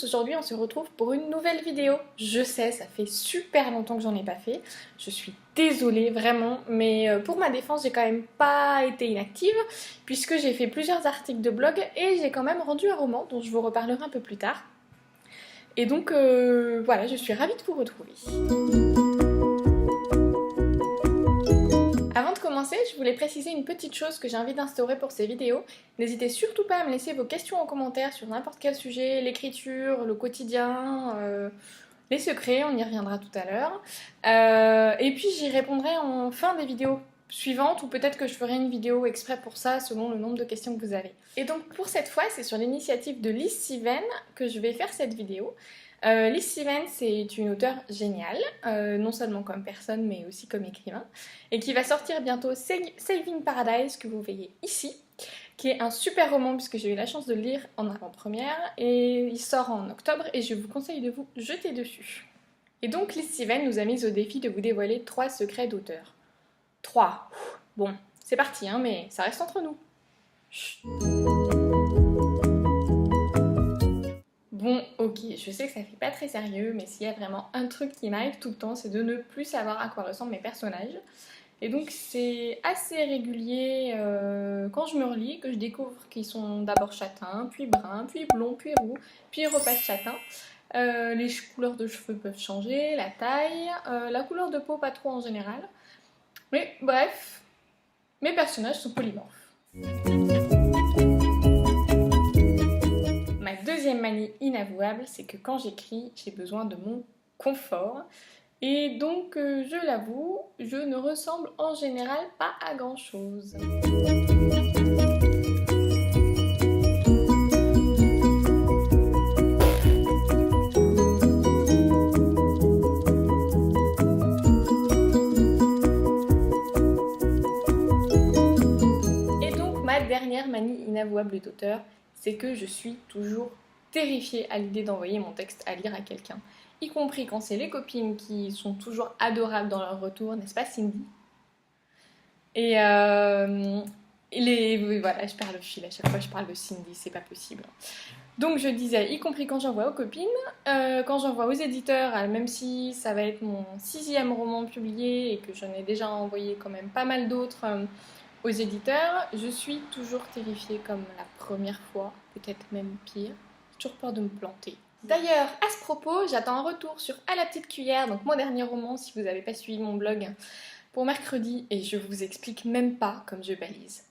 aujourd'hui on se retrouve pour une nouvelle vidéo. Je sais, ça fait super longtemps que j'en ai pas fait, je suis désolée vraiment, mais pour ma défense j'ai quand même pas été inactive puisque j'ai fait plusieurs articles de blog et j'ai quand même rendu un roman dont je vous reparlerai un peu plus tard. Et donc voilà, je suis ravie de vous retrouver. Avant de commencer, je voulais préciser une petite chose que j'ai envie d'instaurer pour ces vidéos. N'hésitez surtout pas à me laisser vos questions en commentaire sur n'importe quel sujet, l'écriture, le quotidien, les secrets, on y reviendra tout à l'heure. Et puis j'y répondrai en fin des vidéos suivantes ou peut-être que je ferai une vidéo exprès pour ça selon le nombre de questions que vous avez. Et donc pour cette fois, c'est sur l'initiative de Liz Steven que je vais faire cette vidéo. Liz Steven, c'est une auteure géniale, non seulement comme personne mais aussi comme écrivain, et qui va sortir bientôt Saving Paradise, que vous voyez ici, qui est un super roman puisque j'ai eu la chance de le lire en avant-première, et il sort en octobre et je vous conseille de vous jeter dessus. Et donc Liz Steven nous a mis au défi de vous dévoiler 3 secrets d'auteur. 3. Bon, c'est parti, hein, mais ça reste entre nous. Chut. Bon, ok, je sais que ça fait pas très sérieux, mais s'il y a vraiment un truc qui m'arrive tout le temps, c'est de ne plus savoir à quoi ressemblent mes personnages. Et donc c'est assez régulier quand je me relis que je découvre qu'ils sont d'abord châtains, puis bruns, puis blonds, puis roux, puis ils repassent châtains. Les couleurs de cheveux peuvent changer, la taille, la couleur de peau pas trop en général. Mais bref, mes personnages sont polymorphes. Ma deuxième manie inavouable, c'est que quand j'écris, j'ai besoin de mon confort. Et donc, je l'avoue, je ne ressemble en général pas à grand chose. Et donc, ma dernière manie inavouable d'auteur, c'est que je suis toujours terrifiée à l'idée d'envoyer mon texte à lire à quelqu'un. Y compris quand c'est les copines qui sont toujours adorables dans leur retour, n'est-ce pas Cindy? Et oui, voilà, je perds le fil, à chaque fois je parle de Cindy, c'est pas possible. Donc je disais, y compris quand j'envoie aux copines, quand j'envoie aux éditeurs, même si ça va être mon 6e roman publié et que j'en ai déjà envoyé quand même pas mal d'autres aux éditeurs, je suis toujours terrifiée comme la première fois, peut-être même pire, j'ai toujours peur de me planter. D'ailleurs, à ce propos, j'attends un retour sur À la petite cuillère, donc mon dernier roman, si vous n'avez pas suivi mon blog, pour mercredi, et je vous explique même pas comme je balise.